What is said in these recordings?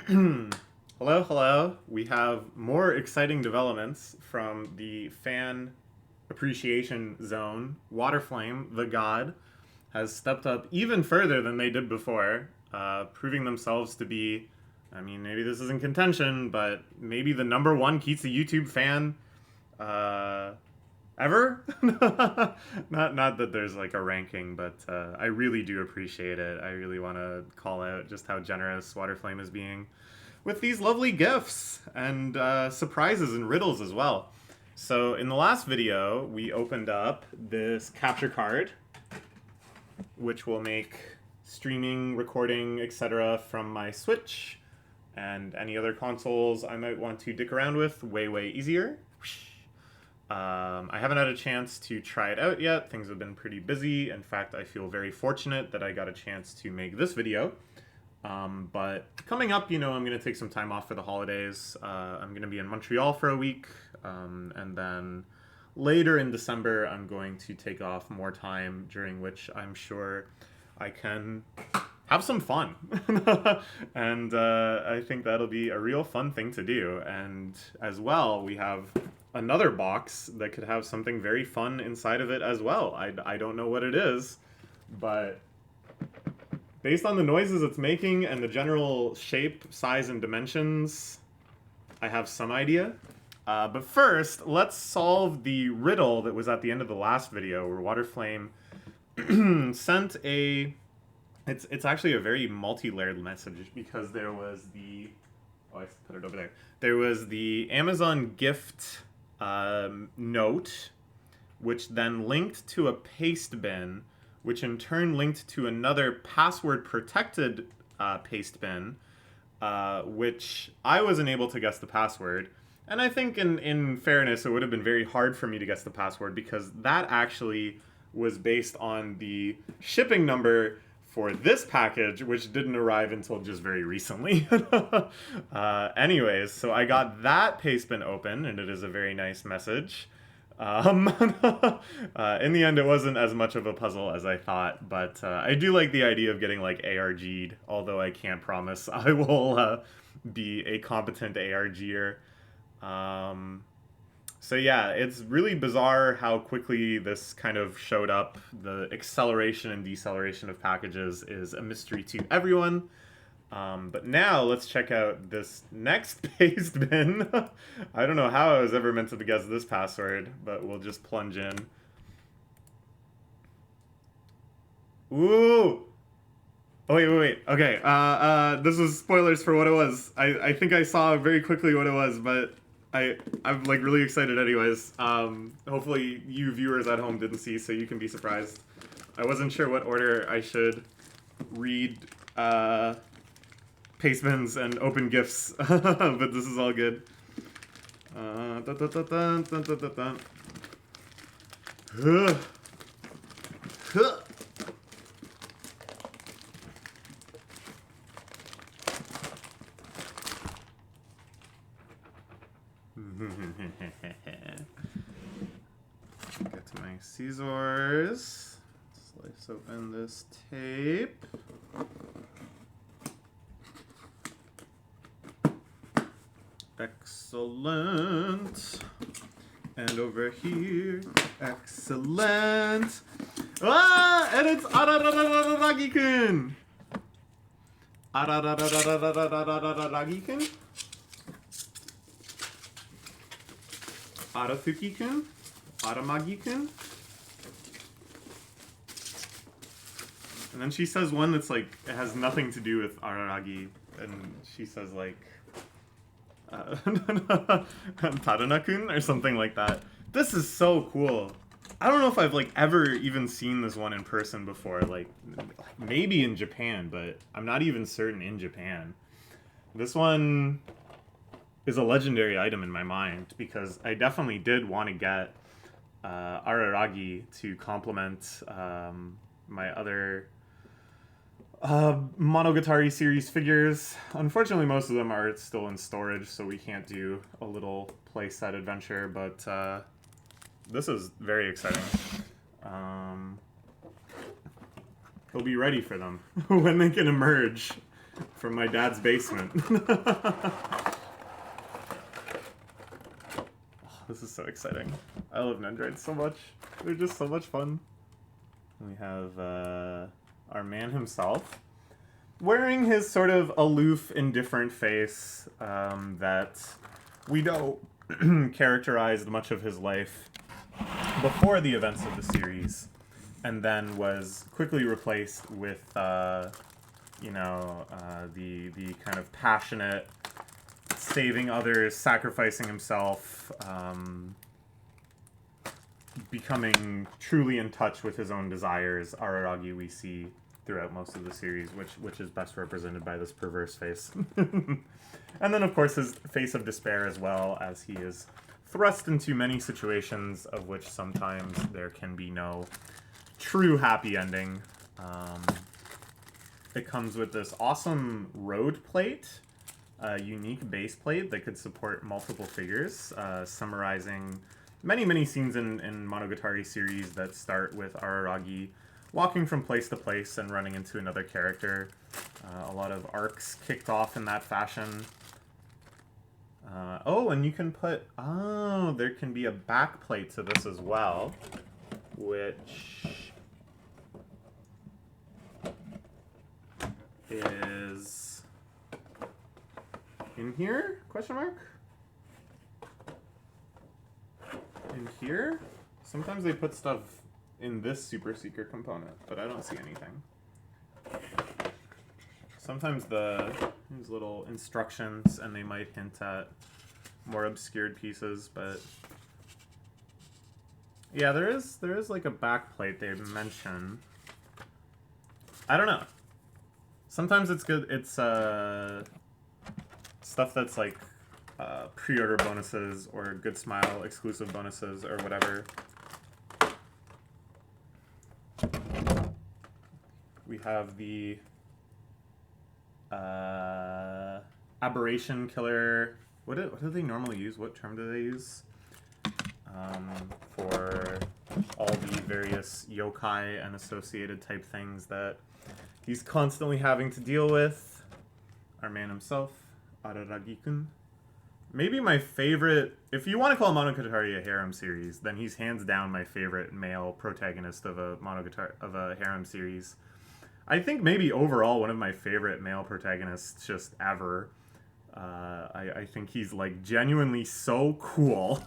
Hello, hello. We have more exciting developments from the fan appreciation zone. Waterflame, the god, has stepped up even further than they did before, proving themselves to be, I mean, maybe this isn't contention, but maybe the number one Kitsu YouTube fan uh, ever. Not that there's like a ranking, but I really do appreciate it. I really want to call out just how generous Waterflame is being with these lovely gifts and surprises and riddles as well. So in the last video, we opened up this capture card, which will make streaming, recording, etc. from my Switch and any other consoles I might want to dick around with way easier. I haven't had a chance to try it out yet. Things have been pretty busy. In fact, I feel very fortunate that I got a chance to make this video. But coming up, I'm going to take some time off for the holidays. I'm going to be in Montreal for a week, and then later in December, I'm going to take off more time, during which I'm sure I can have some fun. And I think that'll be a real fun thing to do. And as well, we have another box that could have something very fun inside of it as well. I don't know what it is, but based on the noises it's making and the general shape, size, and dimensions, I have some idea. But first, let's solve the riddle that was at the end of the last video, where Waterflame sent a... It's actually a very multi-layered message, because there was the... Oh, I put it over there. There was the Amazon gift note, which then linked to a paste bin, which in turn linked to another password-protected paste bin, which I wasn't able to guess the password. And I think in fairness, it would have been very hard for me to guess the password, because that actually was based on the shipping number for this package, which didn't arrive until just very recently. Anyways, so I got that paste bin open, and it is a very nice message. In the end, it wasn't as much of a puzzle as I thought, but I do like the idea of getting like ARG'd, although I can't promise I will be a competent ARGer. So yeah, it's really bizarre how quickly this kind of showed up. The acceleration and deceleration of packages is a mystery to everyone. But now let's check out this next paste bin. I don't know how I was ever meant to guess this password, but we'll just plunge in. Ooh! Oh, wait. Okay, this is spoilers for what it was. I think I saw very quickly what it was, but I'm like really excited anyways. Hopefully you viewers at home didn't see, so you can be surprised. I wasn't sure what order I should read paste bins and open gifts, but this is all good. Get to my scissors. Slice open this tape. Excellent. And over here, excellent. Ah, and it's Arararararagi-kun. Ararararararagi-kun. Arafuki-kun. Aramagi-kun. And then she says one that's like, it has nothing to do with Araragi. And she says like, Tadana-kun or something like that. This is so cool. I don't know if I've like ever even seen this one in person before. Like maybe in Japan, but I'm not even certain in Japan. This one is a legendary item in my mind, because I definitely did want to get Araragi to complement my other Monogatari series figures. Unfortunately, most of them are still in storage, so we can't do a little playset adventure, but this is very exciting. He'll be ready for them when they can emerge. From my dad's basement. This is so exciting. I love Nendroids so much. They're just so much fun. We have our man himself, wearing his sort of aloof, indifferent face that we know characterized much of his life before the events of the series, and then was quickly replaced with, you know, the kind of passionate, saving others, sacrificing himself, becoming truly in touch with his own desires, Araragi we see throughout most of the series, which is best represented by this perverse face. And then, of course, his face of despair as well, as he is thrust into many situations of which sometimes there can be no true happy ending. It comes with this awesome road plate, a unique base plate that could support multiple figures, summarizing many scenes in Monogatari series that start with Araragi walking from place to place and running into another character. A lot of arcs kicked off in that fashion. Oh, and you can put... Oh, there can be a back plate to this as well, which is in here? Question mark? In here? Sometimes they put stuff in this super secret component, but I don't see anything. Sometimes there's little instructions and they might hint at more obscured pieces, but yeah, there is like a back plate they mention. I don't know. Sometimes it's good. It's stuff that's like pre-order bonuses or Good Smile exclusive bonuses or whatever. We have the Aberration Killer. What do they normally use? What term do they use? For all the various yokai and associated type things that he's constantly having to deal with. Our man himself, Araragi-kun. Maybe my favorite, if you want to call Monogatari a harem series, then he's hands down my favorite male protagonist of a harem series. I think maybe overall one of my favorite male protagonists just ever. I think he's like genuinely so cool.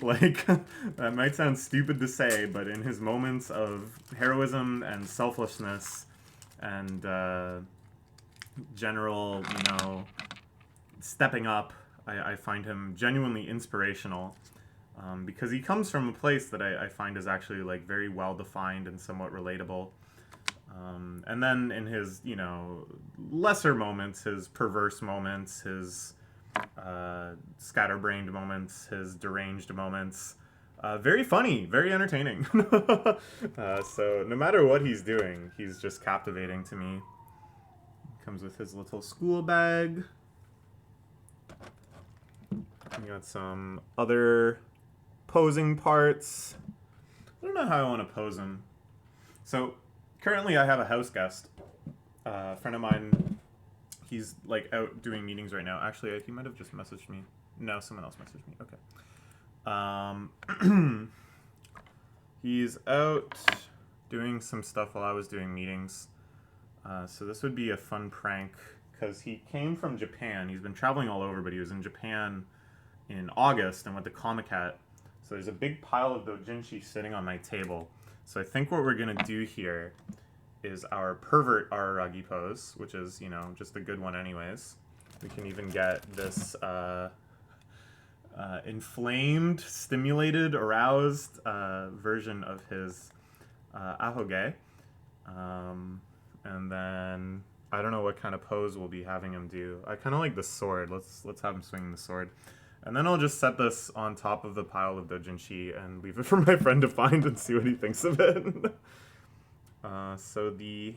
Like, that might sound stupid to say, but in his moments of heroism and selflessness and general, you know, stepping up, I find him genuinely inspirational. Because he comes from a place that I find is actually like very well defined and somewhat relatable. And then in his, you know, lesser moments, his perverse moments, his scatterbrained moments, his deranged moments, very funny, very entertaining. So no matter what he's doing, he's just captivating to me. Comes with his little school bag. We got some other posing parts. I don't know how I want to pose him. So currently I have a house guest. A friend of mine, he's like out doing meetings right now. Actually, he might have just messaged me. No, someone else messaged me. Okay. He's out doing some stuff while I was doing meetings. So this would be a fun prank because he came from Japan. He's been traveling all over, but he was in Japan in August and went to Comic Hat. So there's a big pile of doujinshi sitting on my table. So I think what we're going to do here is our pervert Araragi pose, which is, you know, just a good one anyways. We can even get this inflamed, stimulated, aroused version of his ahoge. And then I don't know what kind of pose we'll be having him do. I kind of like the sword. Let's have him swing the sword. And then I'll just set this on top of the pile of doujinshi and leave it for my friend to find and see what he thinks of it. So the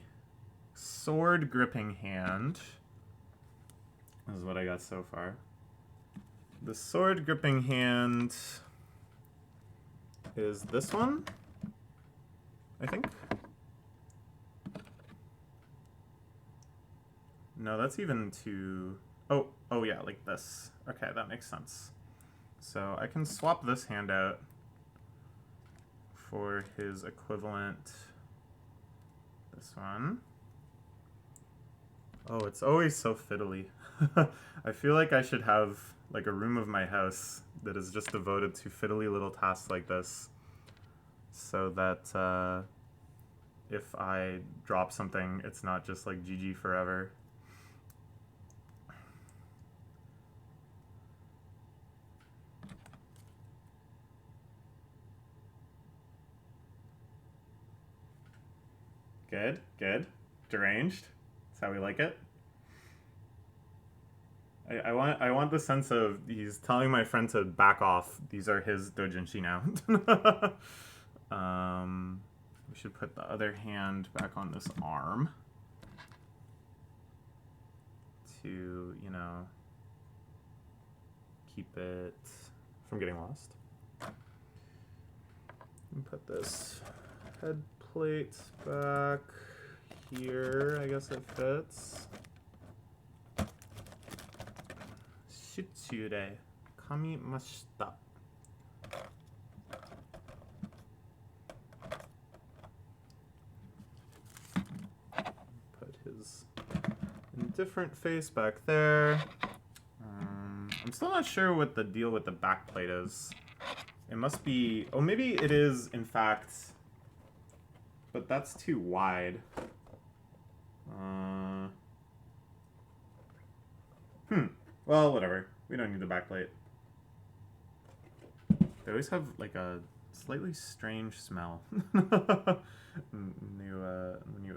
sword gripping hand is what I got so far. The sword gripping hand is this one, I think. no, that's even too... Oh yeah, like this. Okay, that makes sense. So I can swap this hand out for his equivalent, this one. Oh, it's always so fiddly. I feel like I should have like a room of my house that is just devoted to fiddly little tasks like this, so that if I drop something, it's not just like GG forever. Good, good. Deranged. That's how we like it. I want the sense of he's telling my friend to back off. These are his doujinshi now. We should put the other hand back on this arm to, you know, keep it from getting lost. And put this head plate back here. I guess it fits. Shitsure kamimashita. Put his indifferent face back there. I'm still not sure what the deal with the back plate is. It must be... Oh, maybe it is, in fact... But that's too wide. Well, whatever. We don't need the backplate. They always have like a slightly strange smell when you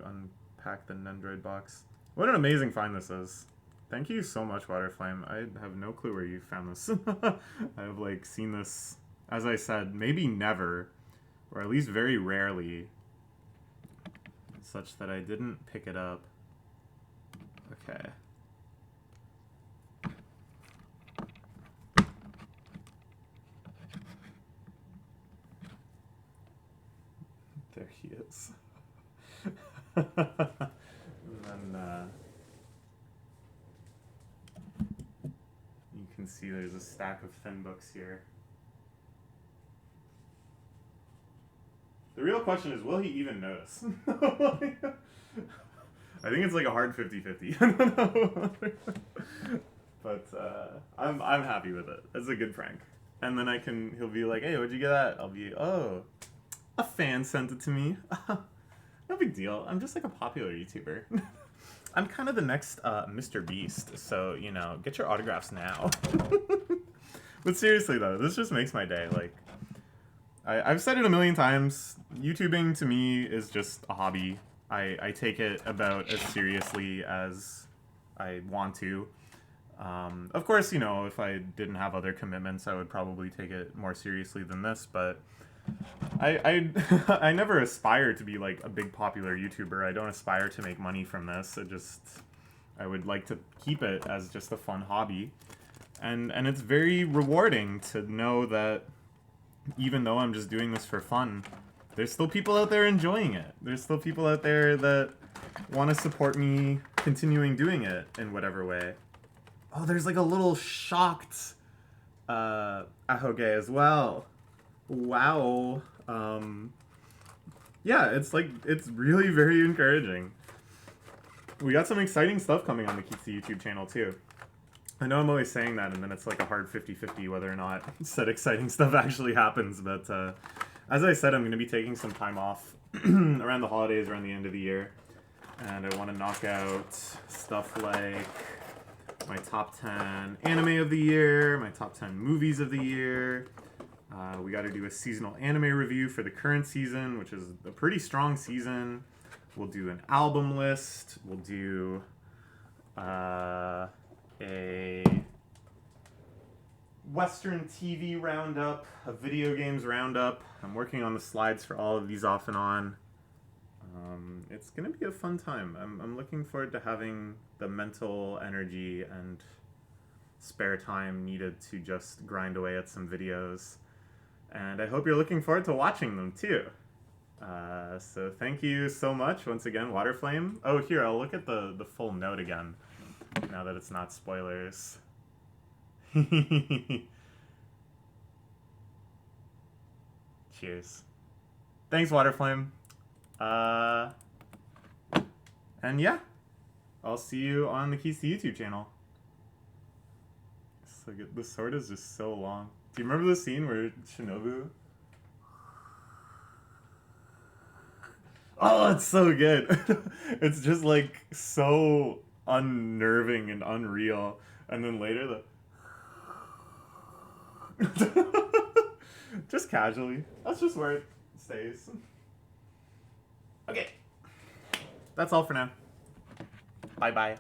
unpack the Nendroid box. What an amazing find this is. Thank you so much, Waterflame. I have no clue where you found this. I've like seen this, as I said, maybe never, or at least very rarely, such that I didn't pick it up. Okay. There he is. And then you can see there's a stack of thin books here. The real question is, will he even notice? I think it's like a hard 50-50. But I'm happy with it. It's a good prank. And then he'll be like, hey, where'd you get that? I'll be, oh, a fan sent it to me. No big deal. I'm just like a popular YouTuber. I'm kind of the next Mr. Beast, so, you know, get your autographs now. But seriously, though, this just makes my day. Like, I've said it a million times, YouTubing to me is just a hobby. I take it about as seriously as I want to. Of course, you know, if I didn't have other commitments, I would probably take it more seriously than this, but I never aspire to be like a big popular YouTuber. I don't aspire to make money from this. I would like to keep it as just a fun hobby. And it's very rewarding to know that even though I'm just doing this for fun, there's still people out there enjoying it. There's still people out there that want to support me continuing doing it in whatever way. Oh, there's like a little shocked Ahoge as well. Wow. Yeah, it's really very encouraging. We got some exciting stuff coming on the Kitsu YouTube channel too. I know I'm always saying that, and then it's like a hard 50-50 whether or not said exciting stuff actually happens, but as I said, I'm going to be taking some time off around the holidays, around the end of the year, and I want to knock out stuff like my top 10 anime of the year, my top 10 movies of the year. We got to do a seasonal anime review for the current season, which is a pretty strong season. We'll do an album list. We'll do a Western TV roundup, a video games roundup. I'm working on the slides for all of these off and on. It's going to be a fun time. I'm looking forward to having the mental energy and spare time needed to just grind away at some videos. And I hope you're looking forward to watching them too. So thank you so much once again, Waterflame. Oh, here, I'll look at the full note again. now that it's not spoilers. Cheers. Thanks, Waterflame. And yeah, I'll see you on the Keys to YouTube channel. So good. The sword is just so long. Do you remember the scene where Shinobu? Oh, it's so good. It's just like so unnerving and unreal. And then later just casually. That's just where it stays. Okay. That's all for now. Bye-bye.